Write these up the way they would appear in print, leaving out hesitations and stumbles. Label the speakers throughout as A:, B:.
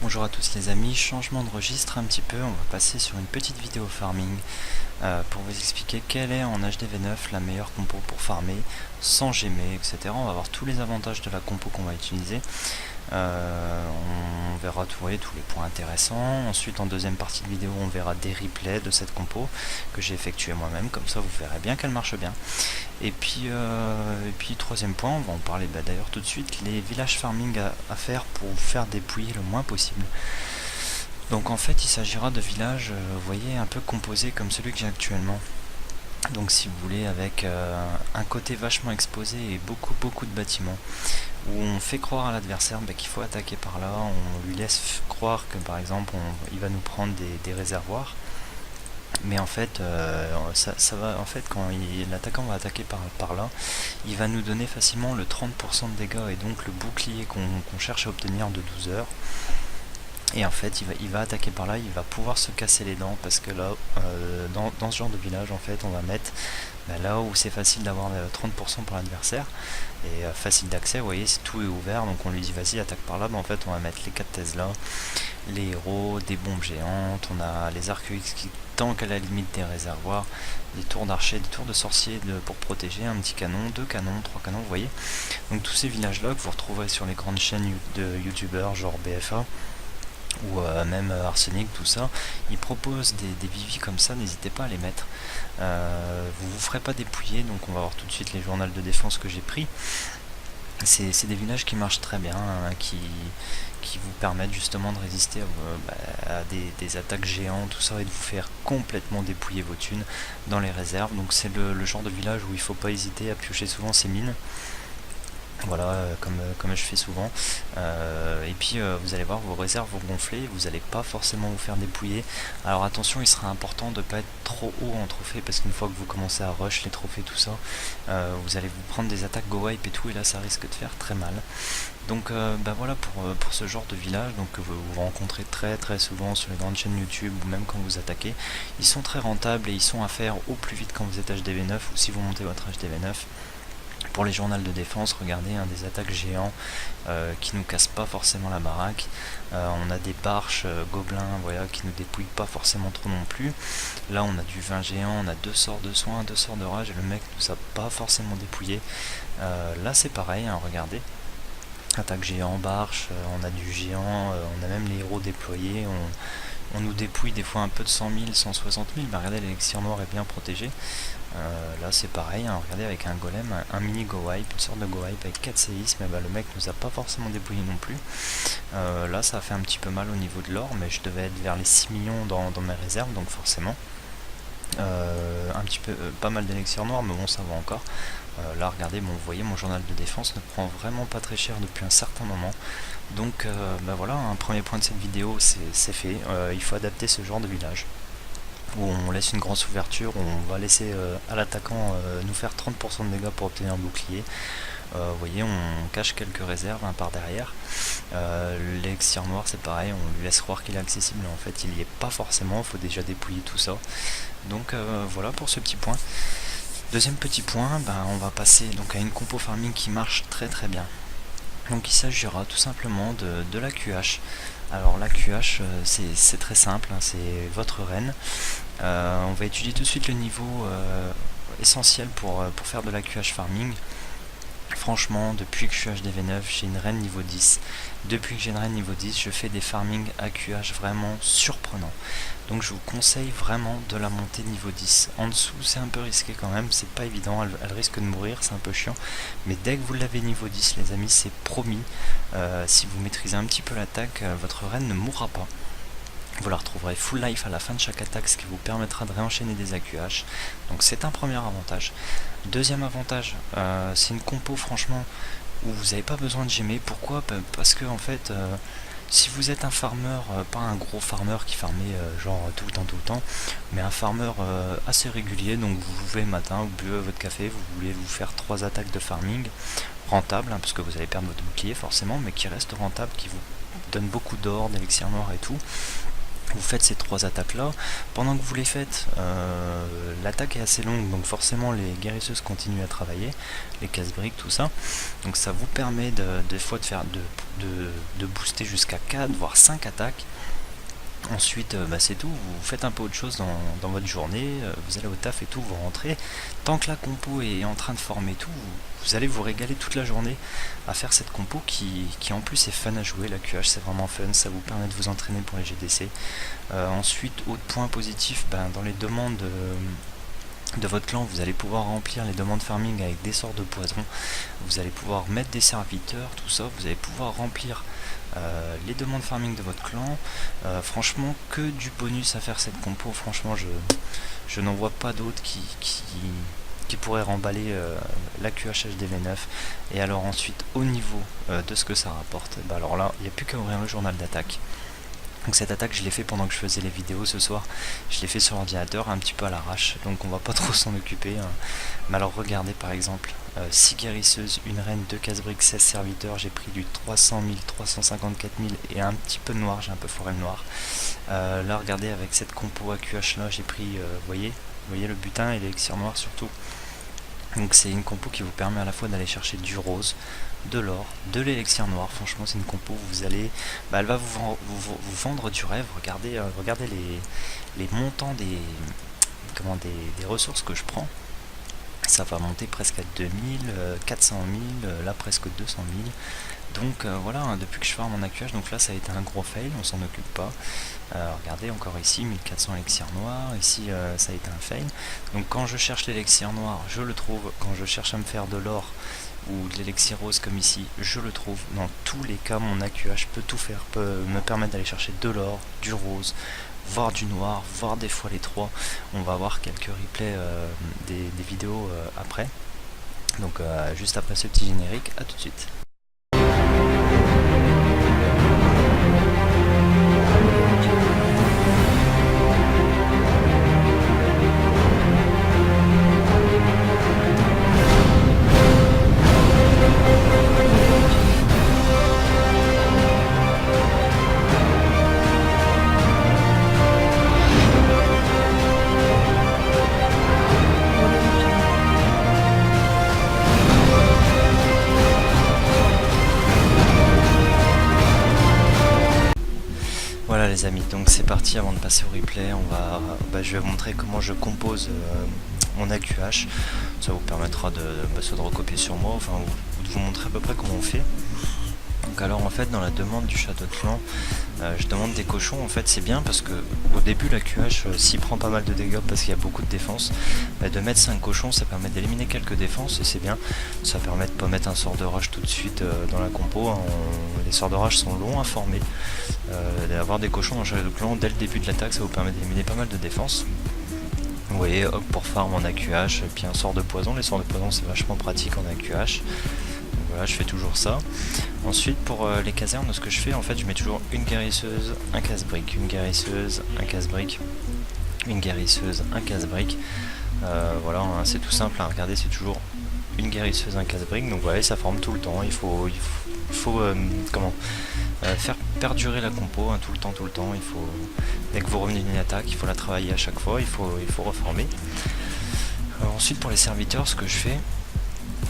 A: Bonjour à tous les amis, changement de registre un petit peu, on va passer sur une petite vidéo farming pour vous expliquer quelle est en HDV9 la meilleure compo pour farmer sans gémer, etc. On va voir tous les avantages de la compo qu'on va utiliser. On verra tous les points intéressants. Ensuite en deuxième partie de vidéo on verra des replays de cette compo que j'ai effectué moi-même, comme ça vous verrez bien qu'elle marche bien. Et puis troisième point, on va en parler d'ailleurs tout de suite, les villages farming à faire pour vous faire dépouiller le moins possible. Donc en fait il s'agira de villages, vous voyez, un peu composés comme celui que j'ai actuellement. Donc si vous voulez, avec un côté vachement exposé et beaucoup de bâtiments, où on fait croire à l'adversaire qu'il faut attaquer par là, on lui laisse croire que par exemple il va nous prendre des réservoirs. Mais en fait, ça va, en fait, quand l'attaquant va attaquer par là, il va nous donner facilement le 30% de dégâts et donc le bouclier qu'on cherche à obtenir de 12 heures. Et en fait, il va attaquer par là, il va pouvoir se casser les dents parce que là, dans ce genre de village, en fait, on va mettre là où c'est facile d'avoir 30% pour l'adversaire et facile d'accès, vous voyez, tout est ouvert, donc on lui dit vas-y attaque par là, en fait on va mettre les 4 Tesla, les héros, des bombes géantes, on a les arcs X qui tankent à la limite des réservoirs, des tours d'archers, des tours de sorciers pour protéger, un petit canon, 2 canons, 3 canons, vous voyez. Donc tous ces villages là que vous retrouverez sur les grandes chaînes de youtubeurs genre BFA ou même Arsenic, tout ça, ils proposent des vivis comme ça, n'hésitez pas à les mettre. Vous vous ferez pas dépouiller, donc on va voir tout de suite les journaux de défense que j'ai pris. C'est des villages qui marchent très bien, qui vous permettent justement de résister à des attaques géantes, tout ça, et de vous faire complètement dépouiller vos thunes dans les réserves. Donc c'est le genre de village où il faut pas hésiter à piocher souvent ses mines. Voilà, comme je fais souvent. Et puis vous allez voir, vos réserves vont gonfler, vous n'allez pas forcément vous faire dépouiller. Alors attention, il sera important de ne pas être trop haut en trophée, parce qu'une fois que vous commencez à rush les trophées, tout ça, vous allez vous prendre des attaques go wipe et tout, et là ça risque de faire très mal. Donc voilà pour ce genre de village, donc que vous rencontrez très souvent sur les grandes chaînes YouTube ou même quand vous attaquez. Ils sont très rentables et ils sont à faire au plus vite quand vous êtes HDV9 ou si vous montez votre HDV9. Pour les journaux de défense, regardez, des attaques géants qui nous cassent pas forcément la baraque. On a des barches gobelins, voilà, qui nous dépouillent pas forcément trop non plus. Là on a du vin géant, on a 2 sorts de soins, 2 sorts de rage et le mec nous a pas forcément dépouillé. Là c'est pareil, regardez. Attaque géant, barche, on a du géant, on a même les héros déployés, on nous dépouille des fois un peu de 100 000, 160 000, mais regardez, l'élixir noir est bien protégé. Là c'est pareil, regardez, avec un golem, un mini go wipe, une sorte de go wipe avec 4 séismes, le mec nous a pas forcément dépouillé non plus. Là ça a fait un petit peu mal au niveau de l'or, mais je devais être vers les 6 millions dans mes réserves, donc forcément. Un petit peu pas mal d'élixir noir, mais bon, ça va encore. Là regardez, vous voyez, mon journal de défense ne prend vraiment pas très cher depuis un certain moment. Donc voilà, un premier point de cette vidéo c'est fait. Il faut adapter ce genre de village où on laisse une grosse ouverture, on va laisser à l'attaquant nous faire 30% de dégâts pour obtenir un bouclier. Vous voyez, on cache quelques réserves par derrière. L'élixir noir c'est pareil, on lui laisse croire qu'il est accessible, mais en fait il n'y est pas forcément, il faut déjà dépouiller tout ça. Donc voilà pour ce petit point. Deuxième petit point, on va passer donc à une compo farming qui marche très bien. Donc il s'agira tout simplement de la QH. Alors la QH c'est très simple, c'est votre reine. On va étudier tout de suite le niveau essentiel pour faire de la QH farming. Franchement, depuis que je suis HDV9, j'ai une reine niveau 10. Depuis que j'ai une reine niveau 10, je fais des farming AQH vraiment surprenants. Donc je vous conseille vraiment de la monter niveau 10. En dessous, c'est un peu risqué quand même, c'est pas évident, elle risque de mourir, c'est un peu chiant. Mais dès que vous l'avez niveau 10, les amis, c'est promis. Si vous maîtrisez un petit peu l'attaque, votre reine ne mourra pas. Vous la retrouverez full life à la fin de chaque attaque, ce qui vous permettra de réenchaîner des AQH. Donc c'est un premier avantage. Deuxième avantage, c'est une compo franchement où vous n'avez pas besoin de gémer. Pourquoi? Parce que en fait, si vous êtes un farmer, pas un gros farmer qui farmait genre tout le temps, mais un farmer assez régulier, donc vous vous levez le matin, vous buvez votre café, vous voulez vous faire 3 attaques de farming, rentable, parce que vous allez perdre votre bouclier forcément, mais qui reste rentable, qui vous donne beaucoup d'or, d'élixir noir et tout. Vous faites ces 3 attaques là. Pendant que vous les faites, l'attaque est assez longue, donc forcément les guérisseuses continuent à travailler, les casse-briques, tout ça. Donc ça vous permet des fois de faire de booster jusqu'à 4 voire 5 attaques. Ensuite, c'est tout, vous faites un peu autre chose dans votre journée, vous allez au taf et tout, vous rentrez. Tant que la compo est en train de former tout, vous allez vous régaler toute la journée à faire cette compo qui en plus est fun à jouer. La QH c'est vraiment fun, ça vous permet de vous entraîner pour les GDC. Ensuite, autre point positif, dans les demandes de votre clan, vous allez pouvoir remplir les demandes farming avec des sorts de poison, vous allez pouvoir mettre des serviteurs, tout ça, vous allez pouvoir remplir les demandes farming de votre clan. Franchement, que du bonus à faire cette compo. Franchement, je n'en vois pas d'autres qui pourraient remballer la QH HDV9. Et alors ensuite, au niveau de ce que ça rapporte, alors là, il n'y a plus qu'à ouvrir le journal d'attaque. Donc cette attaque, je l'ai fait pendant que je faisais les vidéos ce soir. Je l'ai fait sur l'ordinateur, un petit peu à l'arrache, donc on va pas trop s'en occuper. Mais alors regardez par exemple, 6 guérisseuses, une reine, 2 casse-briques, 16 serviteurs. J'ai pris du 300 000, 354 000 et un petit peu de noir, j'ai un peu foré le noir. Là regardez, avec cette compo AQH là, j'ai pris, voyez le butin et l'élixir noir surtout. Donc c'est une compo qui vous permet à la fois d'aller chercher du rose, de l'or, de l'élixir noir. Franchement c'est une compo où vous allez, elle va vous vendre du rêve. Regardez, les montants des ressources que je prends. Ça va monter presque à 2000, 400 000, là presque 200 000. Donc voilà, depuis que je farm en AQH, donc là ça a été un gros fail, on s'en occupe pas. Regardez, encore ici 1400 élixir noir, ici ça a été un fail. Donc quand je cherche l'élixir noir, je le trouve. Quand je cherche à me faire de l'or ou de l'élixir rose comme ici, je le trouve. Dans tous les cas, mon AQH peut tout faire, peut me permettre d'aller chercher de l'or, du rose, voire du noir, voire des fois les trois. On va voir quelques replays des vidéos après. Donc juste après ce petit générique, à tout de suite. Voilà les amis, donc c'est parti. Avant de passer au replay, je vais vous montrer comment je compose mon AQH. Ça vous permettra soit de recopier sur moi, enfin ou de vous montrer à peu près comment on fait. Donc alors en fait, dans la demande du château de clan, je demande des cochons. En fait c'est bien parce que au début la QH s'y prend pas mal de dégâts parce qu'il y a beaucoup de défense. De mettre 5 cochons, ça permet d'éliminer quelques défenses et c'est bien. Ça permet de pas mettre un sort de rage tout de suite dans la compo. Les sorts de rage sont longs à former. D'avoir des cochons dans le château de clan dès le début de l'attaque, ça vous permet d'éliminer pas mal de défense. Vous voyez, hop pour farm en AQH, et puis un sort de poison. Les sorts de poison c'est vachement pratique en AQH. Voilà, je fais toujours ça. Ensuite pour les casernes, ce que je fais, en fait je mets toujours une guérisseuse, un casse-brique, une guérisseuse, un casse-brique, une guérisseuse, un casse-brique. Voilà, hein, c'est tout simple, hein. Regardez, c'est toujours une guérisseuse, un casse-brique. Donc voilà, ça forme tout le temps. Il faut faire perdurer la compo, hein, tout le temps. Il faut, dès que vous revenez d'une attaque, il faut la travailler à chaque fois. Il faut reformer. Ensuite pour les serviteurs, ce que je fais,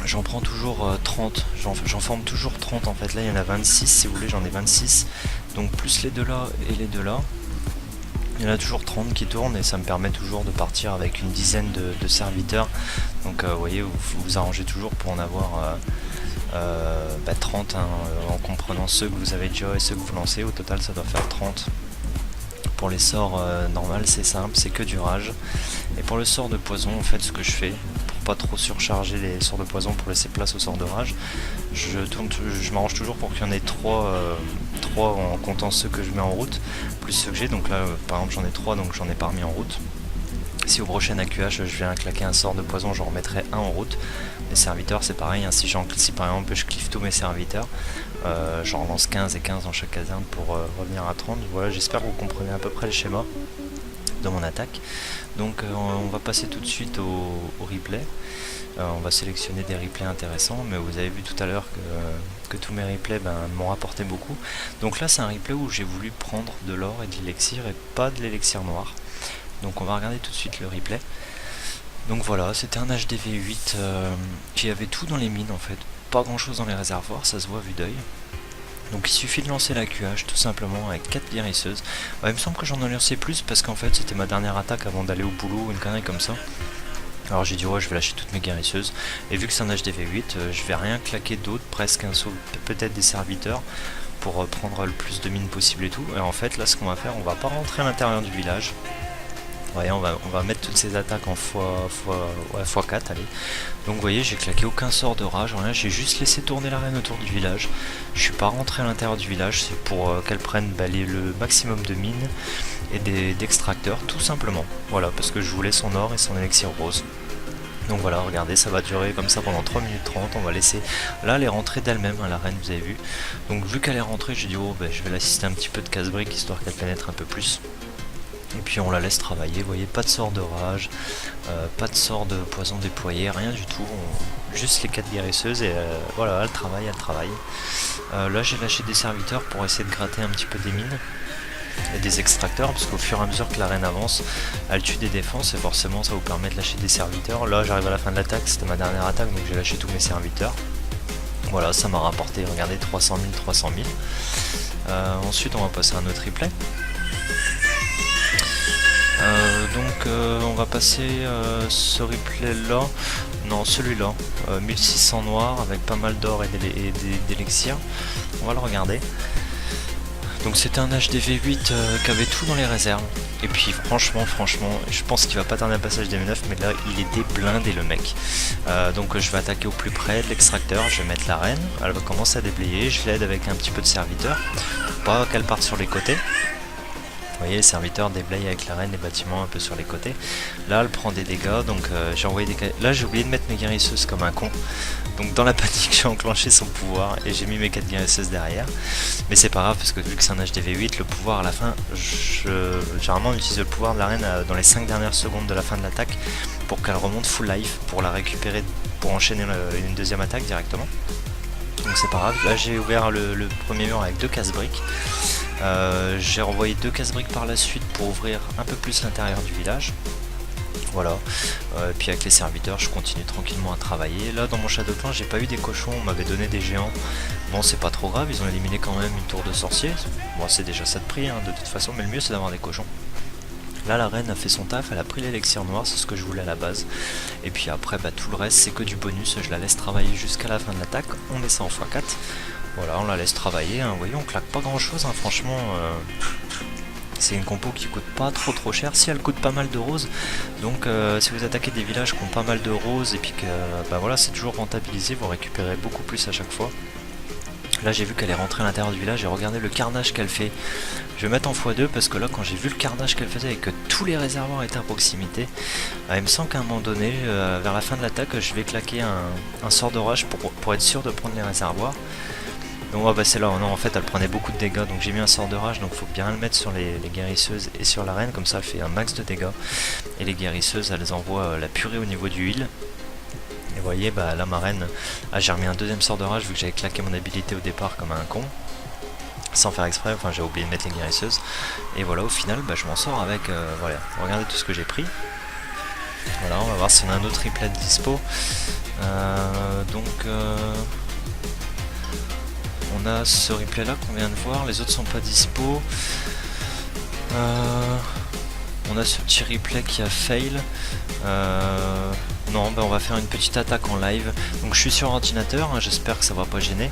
A: j'en prends toujours 30, j'en forme toujours 30 en fait. Là il y en a 26, si vous voulez, j'en ai 26. Donc plus les deux là et les deux là, il y en a toujours 30 qui tournent et ça me permet toujours de partir avec une dizaine de serviteurs. Donc vous voyez, vous vous arrangez toujours pour en avoir 30 hein, en comprenant ceux que vous avez déjà et ceux que vous lancez. Au total ça doit faire 30. Pour les sorts normales c'est simple, c'est que du rage. Et pour le sort de poison, en fait ce que je fais, pas trop surcharger les sorts de poison pour laisser place aux sorts de rage, je m'arrange toujours pour qu'il y en ait 3 en comptant ceux que je mets en route plus ceux que j'ai. Donc là par exemple j'en ai 3, donc j'en ai pas remis en route. Si au prochain AQH je viens claquer un sort de poison, j'en remettrai un en route. Les serviteurs c'est pareil, hein. Si par exemple je cliffe tous mes serviteurs, j'en relance 15 et 15 dans chaque caserne pour revenir à 30. Voilà, j'espère que vous comprenez à peu près le schéma. dans mon attaque. Donc on va passer tout de suite au replay. On va sélectionner des replays intéressants, mais vous avez vu tout à l'heure que tous mes replays m'ont rapporté beaucoup. Donc là c'est un replay où j'ai voulu prendre de l'or et de l'élixir et pas de l'élixir noir. Donc on va regarder tout de suite le replay. Donc voilà, c'était un HDV8 qui avait tout dans les mines en fait, pas grand chose dans les réservoirs, ça se voit à vue d'œil. Donc il suffit de lancer la QH tout simplement avec 4 guérisseuses. Il me semble que j'en ai lancé plus parce qu'en fait c'était ma dernière attaque avant d'aller au boulot ou une connerie comme ça. Alors j'ai dit ouais, je vais lâcher toutes mes guérisseuses, et vu que c'est un HDV8, je vais rien claquer d'autre, presque un saut, peut-être des serviteurs, pour prendre le plus de mines possible et tout. Et en fait là ce qu'on va faire, on va pas rentrer à l'intérieur du village. Ouais, on va mettre toutes ces attaques en x4, allez. Donc vous voyez, j'ai claqué aucun sort de rage, rien, j'ai juste laissé tourner l'arène autour du village. Je suis pas rentré à l'intérieur du village, c'est pour qu'elle prenne le maximum de mines et d'extracteurs, tout simplement. Voilà, parce que je voulais son or et son élixir rose. Donc voilà, regardez, ça va durer comme ça pendant 3 minutes 30, on va laisser... Là, elle est rentrée d'elle-même, hein, la reine, vous avez vu. Donc vu qu'elle est rentrée, j'ai dit, oh, je vais l'assister un petit peu de casse-brique, histoire qu'elle pénètre un peu plus. Et puis on la laisse travailler, vous voyez, pas de sort de rage, pas de sort de poison déployé, rien du tout, juste les 4 guérisseuses et voilà, elle travaille. Là j'ai lâché des serviteurs pour essayer de gratter un petit peu des mines et des extracteurs, parce qu'au fur et à mesure que la reine avance, elle tue des défenses et forcément ça vous permet de lâcher des serviteurs. Là j'arrive à la fin de l'attaque, c'était ma dernière attaque, donc j'ai lâché tous mes serviteurs. Voilà, ça m'a rapporté, regardez, 300 000, 300 000. Ensuite on va passer à un autre replay. On va passer ce replay là, non celui-là, 1600 noirs avec pas mal d'or et d'élixir. On va le regarder. Donc c'était un HDV8 qui avait tout dans les réserves. Et puis franchement, je pense qu'il va pas tarder un passage des 9, mais là il est déblindé le mec. Donc je vais attaquer au plus près de l'extracteur, je vais mettre la reine, elle va commencer à déblayer, je l'aide avec un petit peu de serviteur, pas qu'elle parte sur les côtés. Vous voyez, le serviteur déblaye avec la reine les bâtiments un peu sur les côtés. Là, elle prend des dégâts, donc j'ai envoyé des... Là, j'ai oublié de mettre mes guérisseuses comme un con. Donc dans la panique, j'ai enclenché son pouvoir et j'ai mis mes 4 guérisseuses derrière. Mais c'est pas grave, parce que vu que c'est un HDV8, le pouvoir à la fin, généralement on utilise le pouvoir de la reine dans les 5 dernières secondes de la fin de l'attaque pour qu'elle remonte full life, pour la récupérer, pour enchaîner une deuxième attaque directement. Donc c'est pas grave. Là, j'ai ouvert le premier mur avec 2 casse-briques. J'ai renvoyé 2 casse-briques par la suite pour ouvrir un peu plus l'intérieur du village. Voilà, puis avec les serviteurs je continue tranquillement à travailler. Là dans mon Shadow Clan j'ai pas eu des cochons, on m'avait donné des géants. Bon c'est pas trop grave, ils ont éliminé quand même une tour de sorcier. Bon c'est déjà ça de prix hein, de toute façon, mais le mieux c'est d'avoir des cochons. Là la reine a fait son taf, elle a pris l'élixir noir, c'est ce que je voulais à la base. Et puis après tout le reste c'est que du bonus, je la laisse travailler jusqu'à la fin de l'attaque, on met ça en x4. Voilà, on la laisse travailler, hein. Vous voyez, on claque pas grand chose, hein. Franchement, c'est une compo qui coûte pas trop cher, si elle coûte pas mal de roses, donc si vous attaquez des villages qui ont pas mal de roses, et puis que, voilà, c'est toujours rentabilisé, vous récupérez beaucoup plus à chaque fois. Là j'ai vu qu'elle est rentrée à l'intérieur du village et regardez le carnage qu'elle fait. Je vais mettre en x2 parce que là quand j'ai vu le carnage qu'elle faisait et que tous les réservoirs étaient à proximité, il me semble qu'à un moment donné, vers la fin de l'attaque, je vais claquer un sort de rage pour être sûr de prendre les réservoirs. Donc c'est là, non, en fait elle prenait beaucoup de dégâts, donc j'ai mis un sort de rage, donc faut bien le mettre sur les guérisseuses et sur la reine, comme ça elle fait un max de dégâts. Et les guérisseuses elles envoient la purée au niveau du heal. Et vous voyez, là ma reine, j'ai remis un deuxième sort de rage vu que j'avais claqué mon habilité au départ comme un con. Sans faire exprès, enfin j'ai oublié de mettre les guérisseuses. Et voilà, au final je m'en sors avec, voilà, regardez tout ce que j'ai pris. Voilà, on va voir si on a un autre replay de dispo. On a ce replay là qu'on vient de voir, les autres sont pas dispo. On a ce petit replay qui a fail. Non, on va faire une petite attaque en live. Donc je suis sur ordinateur, hein, j'espère que ça va pas gêner,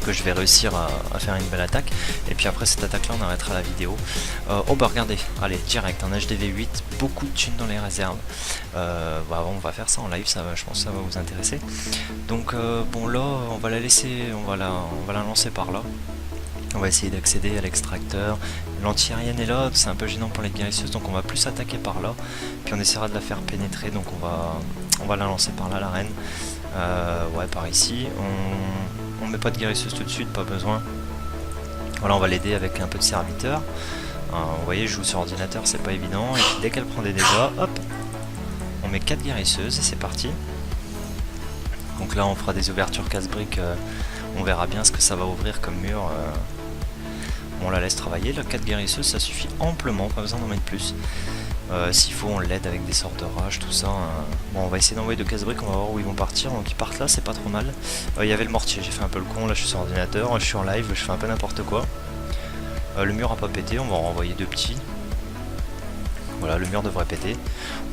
A: que je vais réussir à faire une belle attaque. Et puis après cette attaque là on arrêtera la vidéo. Regardez, allez direct, un HDV8, beaucoup de thunes dans les réserves. On va faire ça en live, je pense que ça va vous intéresser. Donc bon là on va la laisser, on va la lancer par là. On va essayer d'accéder à l'extracteur. L'anti-aérienne est là, c'est un peu gênant pour les guérisseuses, donc on va plus attaquer par là. Puis on essaiera de la faire pénétrer, donc on va la lancer par là, la reine. Ouais, par ici. On met pas de guérisseuse tout de suite, pas besoin. Voilà, on va l'aider avec un peu de serviteur. Vous voyez, je joue sur ordinateur, c'est pas évident. Et puis dès qu'elle prend des dégâts, hop, on met 4 guérisseuses et c'est parti. Donc là on fera des ouvertures casse-briques, on verra bien ce que ça va ouvrir comme mur. On la laisse travailler, là 4 guérisseuses ça suffit amplement, pas besoin d'en mettre plus. S'il faut on l'aide avec des sorts de rage, tout ça. Bon on va essayer d'envoyer 2 casse-briques, on va voir où ils vont partir. Donc ils partent là, c'est pas trop mal. Il y avait le mortier, j'ai fait un peu le con, là je suis sur ordinateur, je suis en live, je fais un peu n'importe quoi. Le mur a pas pété, on va en renvoyer 2 petits. Voilà, le mur devrait péter.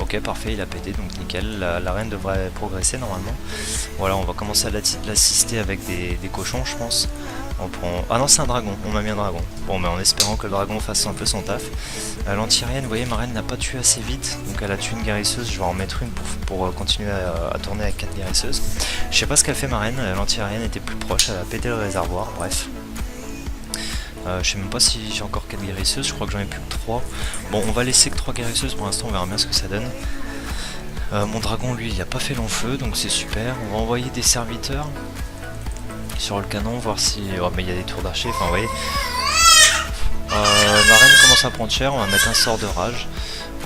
A: Ok, parfait, il a pété, donc nickel. La reine devrait progresser normalement. Voilà, on va commencer à l'assister avec des cochons, je pense. On prend... Ah non, c'est un dragon, on m'a mis un dragon. Bon, mais en espérant que le dragon fasse un peu son taf. L'anti-reine, vous voyez, ma reine n'a pas tué assez vite. Donc elle a tué une guérisseuse, je vais en remettre une pour continuer à tourner avec 4 guérisseuses. Je sais pas ce qu'elle fait ma reine, l'anti-reine était plus proche, elle a pété le réservoir, bref. Je sais même pas si j'ai encore 4 guérisseuses, je crois que j'en ai plus que 3. Bon, on va laisser que 3 guérisseuses pour l'instant, on verra bien ce que ça donne. Mon dragon, lui, il a pas fait long feu, donc c'est super. On va envoyer des serviteurs sur le canon, voir si... Oh, mais il y a des tours d'archer, enfin, vous voyez. Ma reine commence à prendre cher, on va mettre un sort de rage.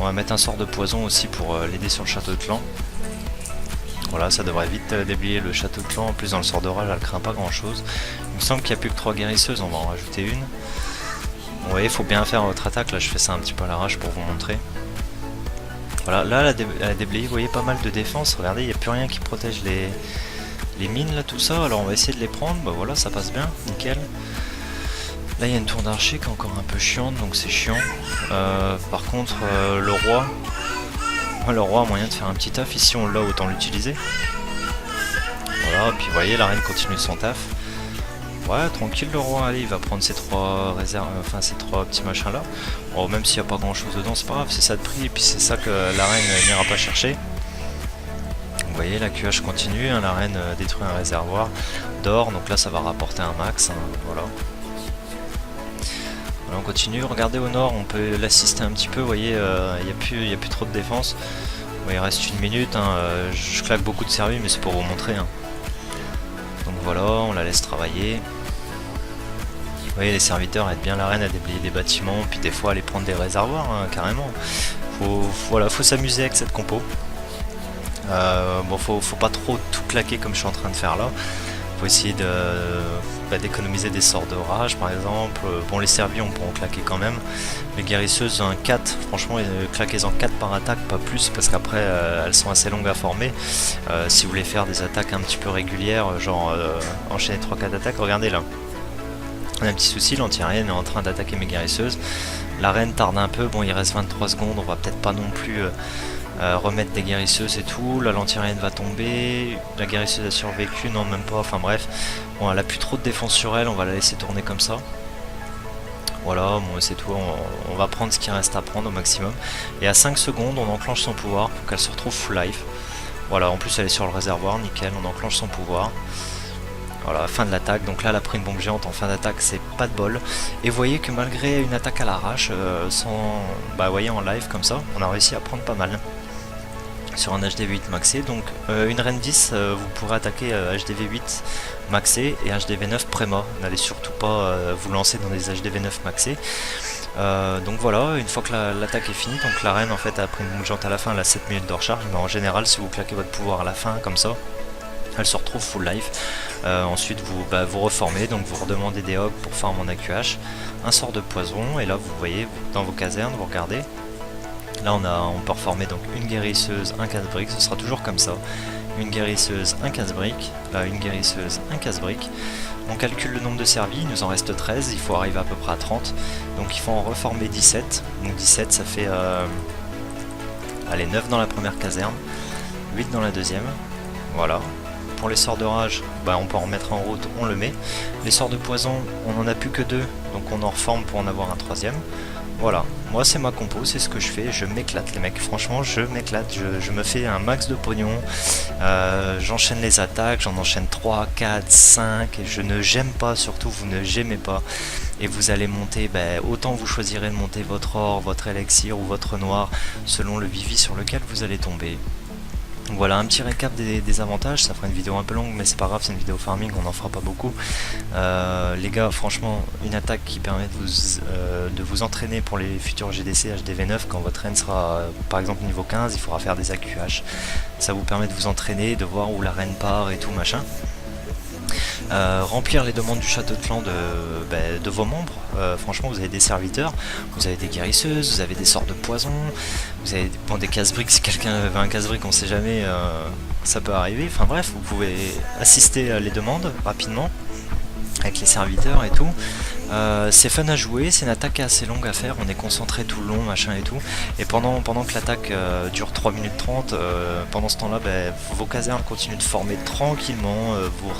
A: On va mettre un sort de poison aussi pour l'aider sur le château de clan. Voilà, ça devrait vite déblayer le château de clan. En plus, dans le sort de rage, elle craint pas grand chose. Il me semble qu'il n'y a plus que 3 guérisseuses, on va en rajouter une. Vous voyez, il faut bien faire votre attaque. Là, je fais ça un petit peu à l'arrache pour vous montrer. Voilà, là, elle a déblayé, vous voyez, pas mal de défense. Regardez, il n'y a plus rien qui protège les mines, là, tout ça. Alors, on va essayer de les prendre. Bah voilà, ça passe bien, nickel. Là, il y a une tour d'archer qui est encore un peu chiante, donc c'est chiant. Par contre, le roi a moyen de faire un petit taf. Ici, on l'a, autant l'utiliser. Voilà, puis vous voyez, la reine continue son taf. Ouais, tranquille le roi, allez, il va prendre ces 3 réserves, enfin ces 3 petits machins là. Bon, même s'il n'y a pas grand chose dedans, c'est pas grave, c'est ça de prix, et puis c'est ça que la reine n'ira pas chercher. Vous voyez, la QH continue, hein, la reine détruit un réservoir d'or, donc là ça va rapporter un max, hein, voilà. Voilà, on continue, regardez au nord, on peut l'assister un petit peu, vous voyez, il n'y a plus trop de défense. Bon, il reste 1 minute, hein, je claque beaucoup de servis, mais c'est pour vous montrer. Hein. Donc voilà, on la laisse travailler. Vous voyez, les serviteurs aident bien la reine à déblayer des bâtiments, puis des fois aller prendre des réservoirs, hein, carrément. Voilà, faut s'amuser avec cette compo. Bon, faut pas trop tout claquer comme je suis en train de faire là. Faut essayer d'économiser des sorts de rage par exemple. Bon, les servis on peut en claquer quand même. Les guérisseuses, un 4, franchement, claquez-en 4 par attaque, pas plus, parce qu'après elles sont assez longues à former. Si vous voulez faire des attaques un petit peu régulières, genre enchaîner 3-4 attaques, regardez là. On a un petit souci, l'anti-reine est en train d'attaquer mes guérisseuses. La reine tarde un peu, bon il reste 23 secondes, on va peut-être pas non plus remettre des guérisseuses et tout. Là l'anti-reine va tomber, la guérisseuse a survécu, non même pas, enfin bref. Bon, elle a plus trop de défense sur elle, on va la laisser tourner comme ça. Voilà, bon, c'est tout, on va prendre ce qui reste à prendre au maximum. Et à 5 secondes, on enclenche son pouvoir pour qu'elle se retrouve full life. Voilà, en plus elle est sur le réservoir, nickel, on enclenche son pouvoir. Voilà, fin de l'attaque, donc là elle a pris une bombe géante en fin d'attaque, c'est pas de bol. Et vous voyez que malgré une attaque à l'arrache, vous voyez en live comme ça, on a réussi à prendre pas mal. Sur un HDV8 maxé, donc une reine 10, vous pourrez attaquer HDV8 maxé et HDV9 préma. N'allez surtout pas vous lancer dans des HDV9 maxés. Donc voilà, une fois que l'attaque est finie, donc la reine en fait a pris une bombe géante à la fin, elle a 7 minutes de recharge, mais en général si vous claquez votre pouvoir à la fin comme ça, elle se retrouve full life. Ensuite vous reformez, donc vous redemandez des hogs pour farm en AQH, un sort de poison, et là vous voyez dans vos casernes, vous regardez, là on peut reformer donc une guérisseuse, un casse-brique, ce sera toujours comme ça, une guérisseuse, un casse-brique, une guérisseuse, un casse-brique. On calcule le nombre de servis, il nous en reste 13, il faut arriver à peu près à 30, donc il faut en reformer 17, donc 17 ça fait allez, 9 dans la première caserne, 8 dans la deuxième, voilà. Pour les sorts de rage, on peut en remettre en route, on le met. Les sorts de poison, on n'en a plus que 2, donc on en reforme pour en avoir un 3ème. Voilà, moi c'est ma compo, c'est ce que je fais, je m'éclate les mecs, franchement je m'éclate, je me fais un max de pognon, j'enchaîne les attaques, j'en enchaîne 3, 4, 5, et je ne j'aime pas, surtout vous ne j'aimez pas, et vous allez monter, autant vous choisirez de monter votre or, votre élixir ou votre noir, selon le vivi sur lequel vous allez tomber. Voilà un petit récap des avantages. Ça fera une vidéo un peu longue, mais c'est pas grave, c'est une vidéo farming, on n'en fera pas beaucoup. Les gars, franchement, une attaque qui permet de vous entraîner pour les futurs GDC HDV9. Quand votre reine sera par exemple niveau 15, il faudra faire des AQH. Ça vous permet de vous entraîner, de voir où la reine part et tout machin. Remplir les demandes du château de clan de vos membres. Franchement, vous avez des serviteurs, vous avez des guérisseuses, vous avez des sorts de poison, vous avez des casse-briques. Si quelqu'un veut un casse-brique, on sait jamais, ça peut arriver. Enfin bref, vous pouvez assister à les demandes rapidement avec les serviteurs et tout. C'est fun à jouer, c'est une attaque assez longue à faire, on est concentré tout le long, machin et tout. Et pendant que l'attaque dure 3 minutes 30, pendant ce temps-là, vos casernes continuent de former tranquillement. Vous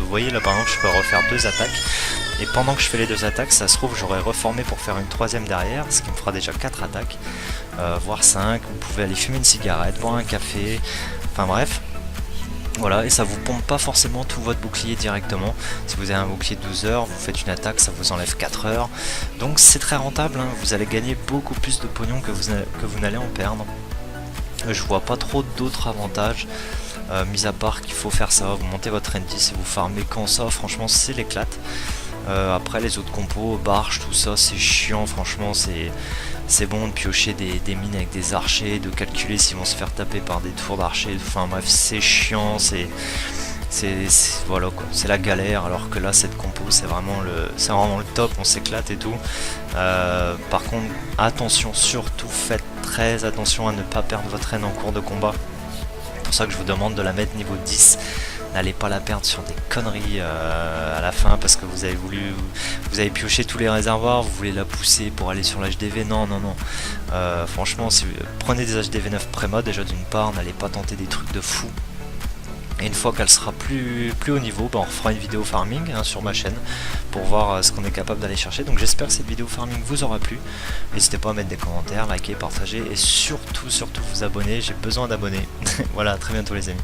A: voyez là par exemple, je peux refaire 2 attaques. Et pendant que je fais les 2 attaques, ça se trouve, j'aurais reformé pour faire une 3ème derrière, ce qui me fera déjà 4 attaques, voire 5. Vous pouvez aller fumer une cigarette, boire un café, enfin bref. Voilà, et ça vous pompe pas forcément tout votre bouclier directement. Si vous avez un bouclier de 12 heures, vous faites une attaque, ça vous enlève 4 heures. Donc c'est très rentable, hein. Vous allez gagner beaucoup plus de pognon que vous n'allez en perdre. Je vois pas trop d'autres avantages, mis à part qu'il faut faire ça, vous montez votre N10 et vous farmez quand ça, franchement c'est l'éclate. Après les autres compos, barge, tout ça, c'est chiant, franchement c'est bon de piocher des mines avec des archers, de calculer s'ils vont se faire taper par des tours d'archers, enfin bref c'est chiant, voilà quoi, c'est la galère, alors que là cette compo c'est vraiment le top, on s'éclate et tout. Par contre attention, surtout faites très attention à ne pas perdre votre reine en cours de combat. C'est pour ça que je vous demande de la mettre niveau 10. N'allez pas la perdre sur des conneries à la fin parce que vous avez pioché tous les réservoirs, vous voulez la pousser pour aller sur l'HDV. Non. Franchement, si vous prenez des HDV9 préma, déjà d'une part, n'allez pas tenter des trucs de fou. Et une fois qu'elle sera plus haut niveau, on refera une vidéo farming sur ma chaîne pour voir ce qu'on est capable d'aller chercher. Donc j'espère que cette vidéo farming vous aura plu. N'hésitez pas à mettre des commentaires, liker, partager et surtout vous abonner. J'ai besoin d'abonnés. Voilà, à très bientôt les amis.